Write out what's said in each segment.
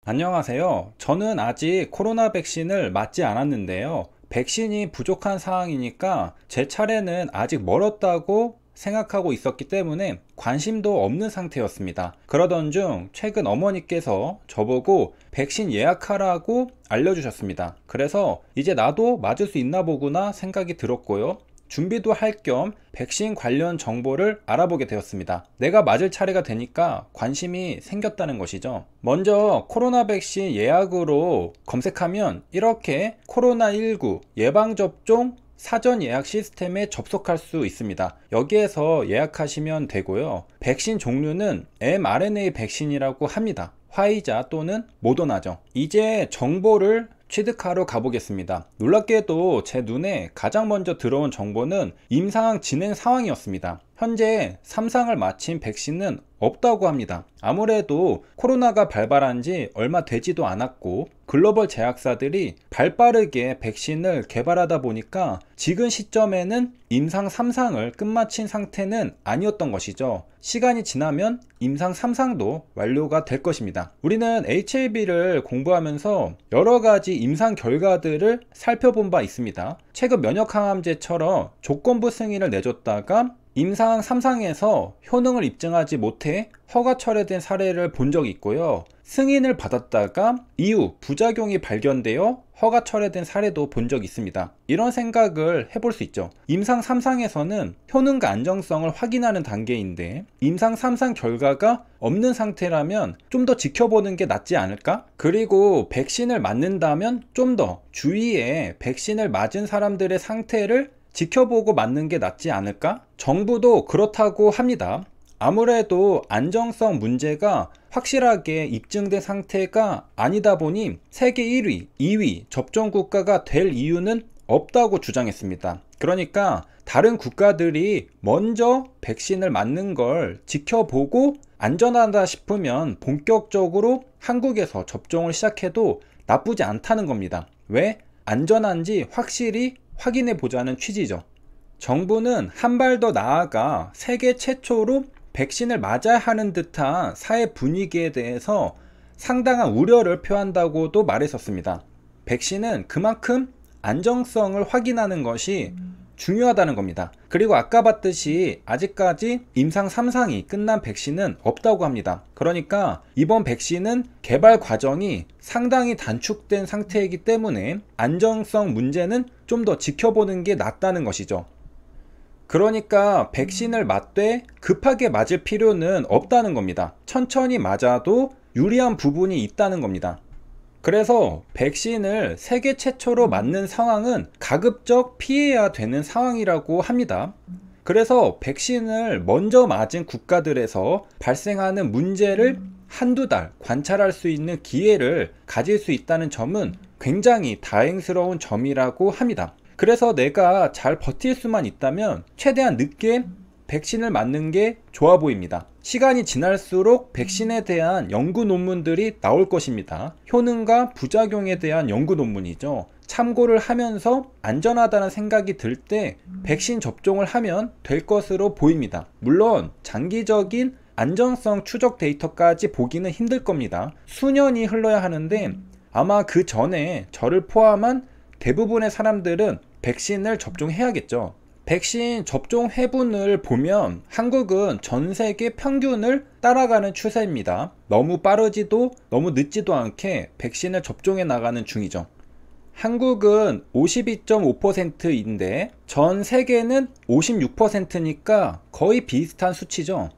안녕하세요. 저는 아직 코로나 백신을 맞지 않았는데요. 백신이 부족한 상황이니까 제 차례는 아직 멀었다고 생각하고 있었기 때문에 관심도 없는 상태였습니다. 그러던 중 최근 어머니께서 저보고 백신 예약하라고 알려주셨습니다. 그래서 이제 나도 맞을 수 있나 보구나 생각이 들었고요. 준비도 할 겸 백신 관련 정보를 알아보게 되었습니다. 내가 맞을 차례가 되니까 관심이 생겼다는 것이죠. 먼저 코로나 백신 예약으로 검색하면 이렇게 코로나19 예방접종 사전 예약 시스템에 접속할 수 있습니다. 여기에서 예약하시면 되고요. 백신 종류는 mRNA 백신이라고 합니다. 화이자 또는 모더나죠. 이제 정보를 취득하러 가보겠습니다. 놀랍게도 제 눈에 가장 먼저 들어온 정보는 임상 진행 상황이었습니다. 현재 3상을 마친 백신은 없다고 합니다. 아무래도 코로나가 발발한 지 얼마 되지도 않았고 글로벌 제약사들이 발빠르게 백신을 개발하다 보니까 지금 시점에는 임상 3상을 끝마친 상태는 아니었던 것이죠. 시간이 지나면 임상 3상도 완료가 될 것입니다. 우리는 HIV를 공부하면서 여러 가지 임상 결과들을 살펴본 바 있습니다. 최근 면역항암제처럼 조건부 승인을 내줬다가 임상 3상에서 효능을 입증하지 못해 허가 철회된 사례를 본 적이 있고요. 승인을 받았다가 이후 부작용이 발견되어 허가 철회된 사례도 본 적이 있습니다. 이런 생각을 해볼 수 있죠. 임상 3상에서는 효능과 안정성을 확인하는 단계인데 임상 3상 결과가 없는 상태라면 좀 더 지켜보는 게 낫지 않을까? 그리고 백신을 맞는다면 좀 더 주위에 백신을 맞은 사람들의 상태를 지켜보고 맞는 게 낫지 않을까? 정부도 그렇다고 합니다. 아무래도 안정성 문제가 확실하게 입증된 상태가 아니다 보니 세계 1위, 2위 접종 국가가 될 이유는 없다고 주장했습니다. 그러니까 다른 국가들이 먼저 백신을 맞는 걸 지켜보고 안전하다 싶으면 본격적으로 한국에서 접종을 시작해도 나쁘지 않다는 겁니다. 왜? 안전한지 확실히 확인해 보자는 취지죠. 정부는 한 발 더 나아가 세계 최초로 백신을 맞아야 하는 듯한 사회 분위기에 대해서 상당한 우려를 표한다고도 말했었습니다. 백신은 그만큼 안정성을 확인하는 것이 중요하다는 겁니다. 그리고 아까 봤듯이 아직까지 임상 3상이 끝난 백신은 없다고 합니다. 그러니까 이번 백신은 개발 과정이 상당히 단축된 상태이기 때문에 안정성 문제는 좀 더 지켜보는 게 낫다는 것이죠. 그러니까 백신을 맞되 급하게 맞을 필요는 없다는 겁니다. 천천히 맞아도 유리한 부분이 있다는 겁니다. 그래서 백신을 세계 최초로 맞는 상황은 가급적 피해야 되는 상황이라고 합니다. 그래서 백신을 먼저 맞은 국가들에서 발생하는 문제를 한두 달 관찰할 수 있는 기회를 가질 수 있다는 점은 굉장히 다행스러운 점이라고 합니다. 그래서 내가 잘 버틸 수만 있다면 최대한 늦게 백신을 맞는 게 좋아 보입니다. 시간이 지날수록 백신에 대한 연구 논문들이 나올 것입니다. 효능과 부작용에 대한 연구 논문이죠. 참고를 하면서 안전하다는 생각이 들 때 백신 접종을 하면 될 것으로 보입니다. 물론 장기적인 안전성 추적 데이터까지 보기는 힘들 겁니다. 수년이 흘러야 하는데 아마 그 전에 저를 포함한 대부분의 사람들은 백신을 접종해야겠죠. 백신 접종 회분을 보면 한국은 전 세계 평균을 따라가는 추세입니다. 너무 빠르지도 너무 늦지도 않게 백신을 접종해 나가는 중이죠. 한국은 52.5%인데 전 세계는 56%니까 거의 비슷한 수치죠.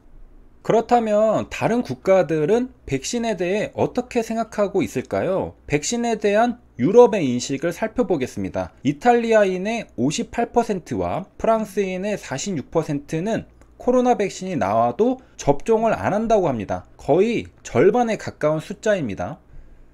그렇다면 다른 국가들은 백신에 대해 어떻게 생각하고 있을까요? 백신에 대한 유럽의 인식을 살펴보겠습니다. 이탈리아인의 58%와 프랑스인의 46%는 코로나 백신이 나와도 접종을 안 한다고 합니다. 거의 절반에 가까운 숫자입니다.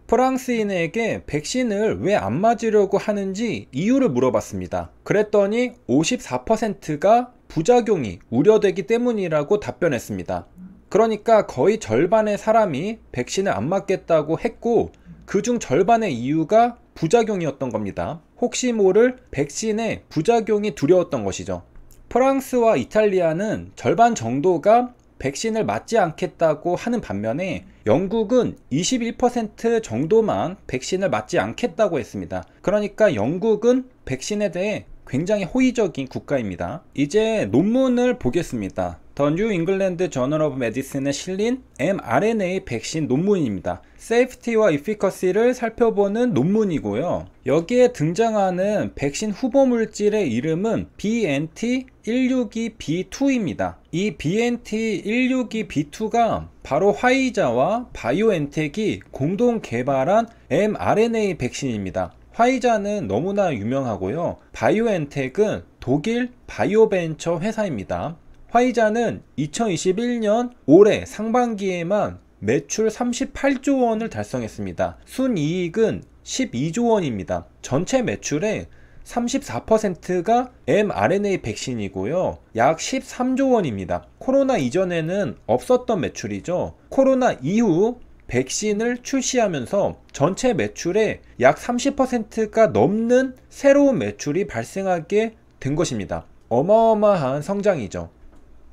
프랑스인에게 백신을 왜 안 맞으려고 하는지 이유를 물어봤습니다. 그랬더니 54%가 부작용이 우려되기 때문이라고 답변했습니다. 그러니까 거의 절반의 사람이 백신을 안 맞겠다고 했고 그중 절반의 이유가 부작용이었던 겁니다. 혹시 모를 백신의 부작용이 두려웠던 것이죠. 프랑스와 이탈리아는 절반 정도가 백신을 맞지 않겠다고 하는 반면에 영국은 21% 정도만 백신을 맞지 않겠다고 했습니다. 그러니까 영국은 백신에 대해 굉장히 호의적인 국가입니다. 이제 논문을 보겠습니다. The New England Journal of Medicine에 실린 mRNA 백신 논문입니다. 세이프티와 efficacy를 살펴보는 논문이고요. 여기에 등장하는 백신 후보 물질의 이름은 BNT162B2입니다. 이 BNT162B2가 바로 화이자와 바이오엔텍이 공동 개발한 mRNA 백신입니다. 화이자는 너무나 유명하고요. 바이오엔텍은 독일 바이오벤처 회사입니다. 화이자는 2021년 올해 상반기에만 매출 38조 원을 달성했습니다. 순이익은 12조 원입니다. 전체 매출의 34%가 mRNA 백신이고요. 약 13조 원입니다. 코로나 이전에는 없었던 매출이죠. 코로나 이후 백신을 출시하면서 전체 매출의 약 30%가 넘는 새로운 매출이 발생하게 된 것입니다. 어마어마한 성장이죠.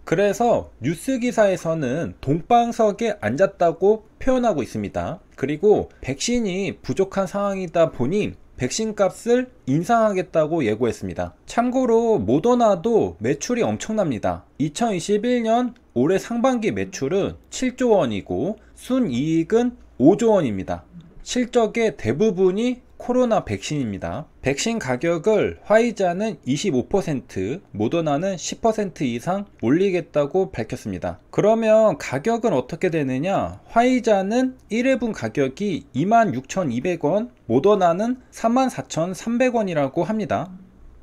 그래서 뉴스 기사에서는 동방석에 앉았다고 표현하고 있습니다. 그리고 백신이 부족한 상황이다 보니 백신 값을 인상하겠다고 예고했습니다. 참고로 모더나도 매출이 엄청납니다. 2021년 올해 상반기 매출은 7조 원이고 순이익은 5조 원입니다. 실적의 대부분이 코로나 백신입니다. 백신 가격을 화이자는 25%, 모더나는 10% 이상 올리겠다고 밝혔습니다. 그러면 가격은 어떻게 되느냐? 화이자는 1회분 가격이 26,200원, 모더나는 34,300원이라고 합니다.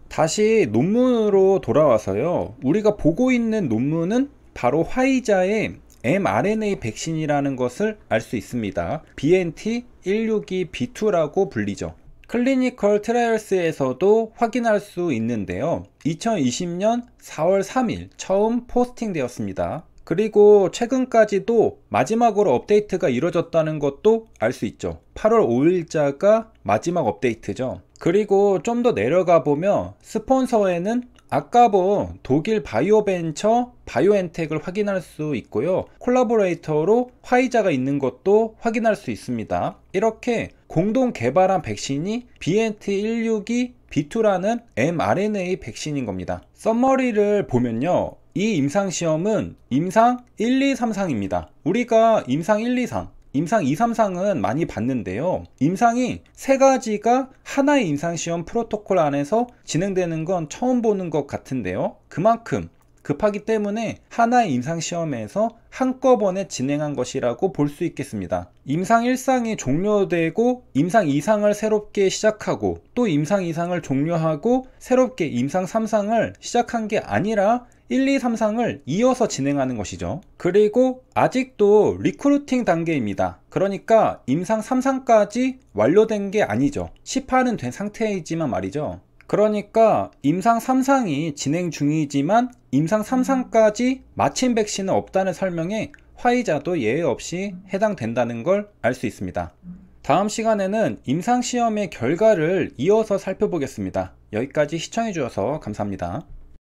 다시 논문으로 돌아와서요. 우리가 보고 있는 논문은 바로 화이자의 mRNA 백신이라는 것을 알 수 있습니다. BNT162B2라고 불리죠. 클리니컬 트라이얼스에서도 확인할 수 있는데요. 2020년 4월 3일 처음 포스팅 되었습니다. 그리고 최근까지도 마지막으로 업데이트가 이루어졌다는 것도 알 수 있죠. 8월 5일자가 마지막 업데이트죠. 그리고 좀 더 내려가 보면 스폰서에는 아까 본 독일 바이오벤처 바이오엔텍을 확인할 수 있고요. 콜라보레이터로 화이자가 있는 것도 확인할 수 있습니다. 이렇게 공동 개발한 백신이 BNT162B2라는 mRNA 백신인 겁니다. 서머리를 보면요. 이 임상시험은 임상 1, 2, 3상입니다. 우리가 임상 1, 2상 임상 2, 3상은 많이 봤는데요. 임상이 3가지가 하나의 임상시험 프로토콜 안에서 진행되는 건 처음 보는 것 같은데요. 그만큼 급하기 때문에 하나의 임상시험에서 한꺼번에 진행한 것이라고 볼 수 있겠습니다. 임상 1상이 종료되고 임상 2상을 새롭게 시작하고 또 임상 2상을 종료하고 새롭게 임상 3상을 시작한 게 아니라 1, 2, 3상을 이어서 진행하는 것이죠. 그리고 아직도 리크루팅 단계입니다. 그러니까 임상 3상까지 완료된 게 아니죠. 시판은 된 상태이지만 말이죠. 그러니까 임상 3상이 진행 중이지만 임상 3상까지 마침 백신은 없다는 설명에 화이자도 예외 없이 해당된다는 걸 알 수 있습니다. 다음 시간에는 임상시험의 결과를 이어서 살펴보겠습니다. 여기까지 시청해 주셔서 감사합니다.